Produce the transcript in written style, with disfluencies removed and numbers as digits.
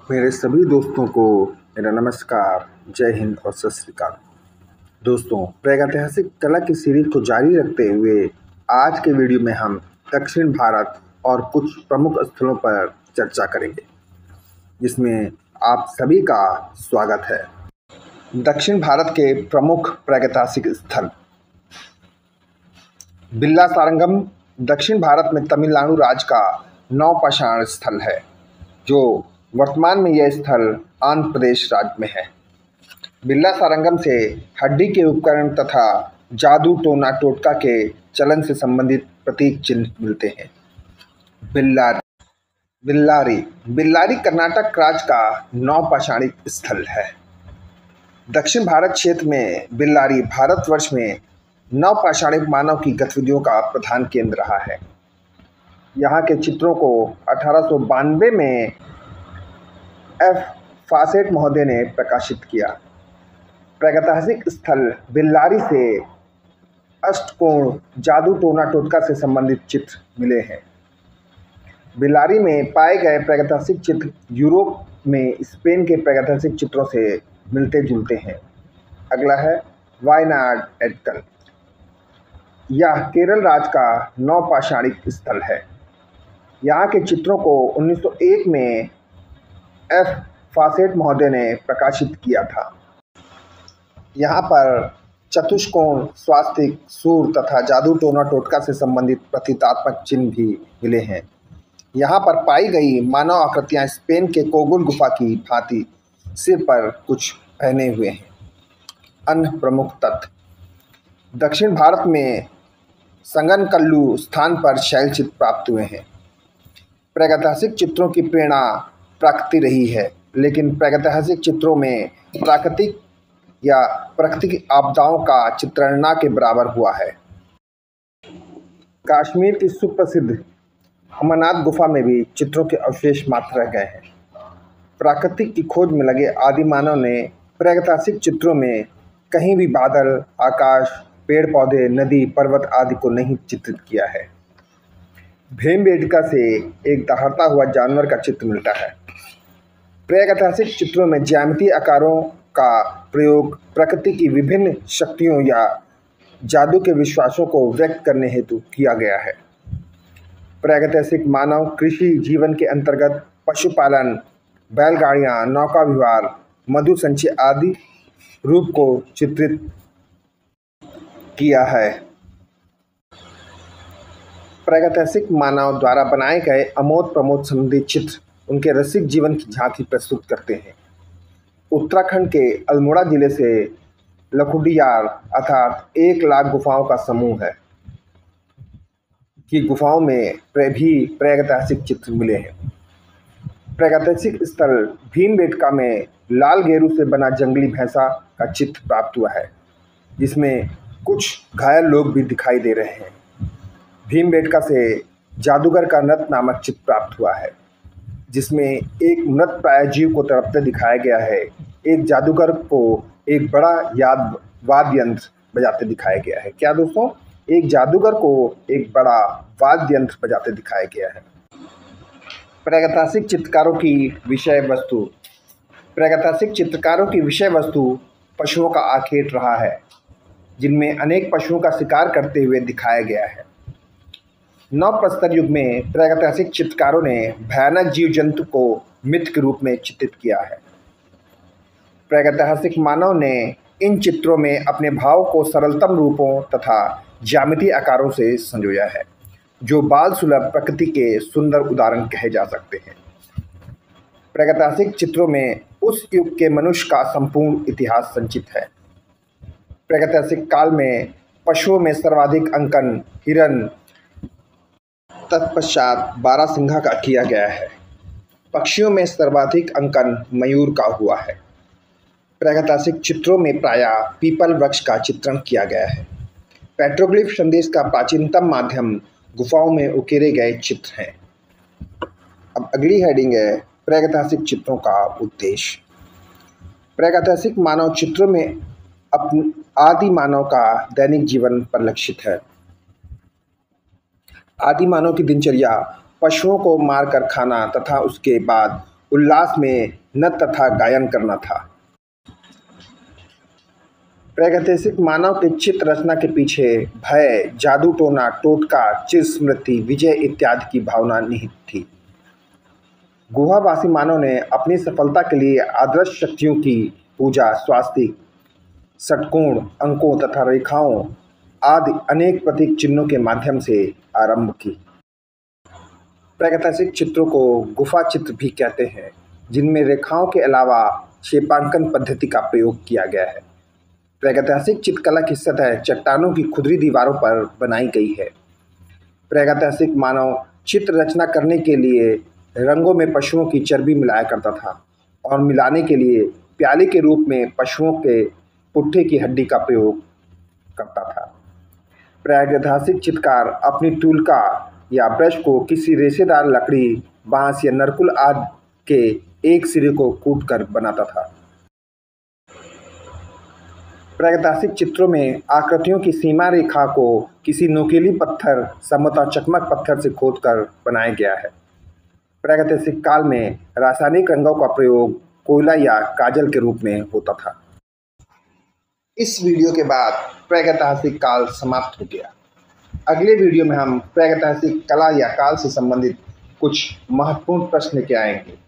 मेरे सभी दोस्तों को मेरा नमस्कार, जय हिंद और सत श्री अकाल। दोस्तों, प्रागैतिहासिक कला की सीरीज को जारी रखते हुए आज के वीडियो में हम दक्षिण भारत और कुछ प्रमुख स्थलों पर चर्चा करेंगे, जिसमें आप सभी का स्वागत है। दक्षिण भारत के प्रमुख प्रागैतिहासिक स्थल। बिल्ला सारंगम दक्षिण भारत में तमिलनाडु राज्य का नवपाषाण स्थल है, जो वर्तमान में यह स्थल आंध्र प्रदेश राज्य में है। बिल्ला सारंगम से हड्डी के उपकरण तथा जादू टोना टोटका के चलन से संबंधित प्रतीक चिन्ह मिलते हैं। बिल्लारी कर्नाटक राज्य का नवपाषाणिक स्थल है। दक्षिण भारत क्षेत्र में बिल्लारी भारतवर्ष में नवपाषाणिक मानव की गतिविधियों का प्रधान केंद्र रहा है। यहाँ के चित्रों को 1892 में एफ फासेट महोदय ने प्रकाशित किया। प्रागैतिहासिक स्थल बिल्लारी से अष्टकोण जादू टोना टोटका से संबंधित चित्र मिले हैं। बिल्लारी में पाए गए प्रागैतिहासिक चित्र यूरोप में स्पेन के प्रागैतिहासिक चित्रों से मिलते जुलते हैं। अगला है वायनाड एटकल। यह केरल राज्य का नवपाषाणिक स्थल है। यहाँ के चित्रों को 1901 में एफ फासेट महोदय ने प्रकाशित किया था। यहाँ पर चतुष्कोण, स्वास्तिक, सूर तथा जादू टोना टोटका से संबंधित प्रतीकात्मक चिन्ह भी मिले हैं। यहाँ पर पाई गई मानव आकृतियाँ स्पेन के कोगुल गुफा की भांति सिर पर कुछ पहने हुए हैं। अन्य प्रमुख तथ्य। दक्षिण भारत में संगनकल्लू स्थान पर शैलचित्र प्राप्त हुए हैं। प्रागैतिहासिक चित्रों की प्रेरणा प्रकृति रही है, लेकिन प्रागैतिहासिक चित्रों में प्राकृतिक या प्राकृतिक आपदाओं का चित्रण न के बराबर हुआ है। कश्मीर की सुप्रसिद्ध अमरनाथ गुफा में भी चित्रों के अवशेष मात्र रह गए हैं। प्राकृतिक की खोज में लगे आदि मानव ने प्रागैतिहासिक चित्रों में कहीं भी बादल, आकाश, पेड़ पौधे, नदी, पर्वत आदि को नहीं चित्रित किया है। भीमबेटका से एक दहाड़ता हुआ जानवर का चित्र मिलता है। प्रागैतिहासिक चित्रों में ज्यामितीय आकारों का प्रयोग प्रकृति की विभिन्न शक्तियों या जादू के विश्वासों को व्यक्त करने हेतु किया गया है। प्रागैतिहासिक मानव कृषि जीवन के अंतर्गत पशुपालन, बैलगाड़ियाँ, नौका विहार, मधु संचय आदि रूप को चित्रित किया है। प्रागैतिहासिक मानव द्वारा बनाए गए अमोद प्रमोद संबंधी चित्र उनके रसिक जीवन की झांकी प्रस्तुत करते हैं। उत्तराखंड के अल्मोड़ा जिले से लखुडियार अर्थात 1 लाख गुफाओं का समूह है कि गुफाओं में भी प्रागैतिहासिक चित्र मिले हैं। प्रागैतिहासिक स्थल भीमबेटका में लाल गेरू से बना जंगली भैंसा का चित्र प्राप्त हुआ है, जिसमें कुछ घायल लोग भी दिखाई दे रहे हैं। भीमबेटका से जादूगर का नृत्य नामक चित्र प्राप्त हुआ है, जिसमें एक मृत प्राय जीव को तड़पते दिखाया गया है। एक जादूगर को एक बड़ा वाद्य यंत्र बजाते दिखाया गया है। क्या दोस्तों? एक जादूगर को एक बड़ा वाद्य यंत्र बजाते दिखाया गया है। प्रागैतिहासिक चित्रकारों की विषय वस्तु। प्रागैतिहासिक चित्रकारों की विषय वस्तु पशुओं का आखेट रहा है, जिनमें अनेक पशुओं का शिकार करते हुए दिखाया गया है। नवप्रस्तर युग में प्रागैतिहासिक चित्रकारों ने भयानक जीव जंतु को मिथ के रूप में चित्रित किया है। प्रागैतिहासिक मानव ने इन चित्रों में अपने भाव को सरलतम रूपों तथा ज्यामितीय आकारों से संजोया है, जो बाल सुलभ प्रकृति के सुंदर उदाहरण कहे जा सकते हैं। प्रागैतिहासिक चित्रों में उस युग के मनुष्य का संपूर्ण इतिहास संचित है। प्रागैतिहासिक काल में पशुओं में सर्वाधिक अंकन हिरण, तत्पश्चात बारहसिंघा का किया गया है। पक्षियों में सर्वाधिक अंकन मयूर का हुआ है। प्रागैतिहासिक चित्रों में प्रायः पीपल वृक्ष का चित्रण किया गया है। पेट्रोग्लिफ संदेश का प्राचीनतम माध्यम गुफाओं में उकेरे गए चित्र हैं। अब अगली हेडिंग है प्रागैतिहासिक चित्रों का उद्देश्य। प्रागैतिहासिक मानव चित्रों में आदि मानव का दैनिक जीवन परिलक्षित है। आदि मानव की दिनचर्या पशुओं को मारकर खाना तथा उसके बाद उल्लास में नृत्य तथा गायन करना था। प्रागैतिहासिक मानव के चित्र रचना के पीछे भय, जादू टोना, टोटका, चिर स्मृति, विजय इत्यादि की भावना निहित थी। गुहावासी मानव ने अपनी सफलता के लिए आदर्श शक्तियों की पूजा स्वास्तिक, षटकोण, अंकों तथा रेखाओं आदि अनेक प्रतीक चिन्हों के माध्यम से आरंभ की। प्रागैतिहासिक चित्रों को गुफा चित्र भी कहते हैं, जिनमें रेखाओं के अलावा क्षेपांकन पद्धति का प्रयोग किया गया है। प्रागैतिहासिक चित्रकला की सतह चट्टानों की खुरदरी दीवारों पर बनाई गई है। प्रागैतिहासिक मानव चित्र रचना करने के लिए रंगों में पशुओं की चर्बी मिलाया करता था और मिलाने के लिए प्याले के रूप में पशुओं के पुट्ठे की हड्डी का प्रयोग करता था। प्रागैतिहासिक चित्रकार अपनी टूलका या ब्रश को किसी रेशेदार लकड़ी, बांस या नरकुल आदि के एक सिरे को कूट कर बनाता था। प्रागैतिहासिक चित्रों में आकृतियों की सीमा रेखा को किसी नोकीली पत्थर, समतल चकमक पत्थर से खोदकर बनाया गया है। प्रागैतिहासिक काल में रासायनिक रंगों का प्रयोग कोयला या काजल के रूप में होता था। इस वीडियो के बाद प्रागैतिहासिक काल समाप्त हो गया। अगले वीडियो में हम प्रागैतिहासिक कला या काल से संबंधित कुछ महत्वपूर्ण प्रश्न लेके आएंगे।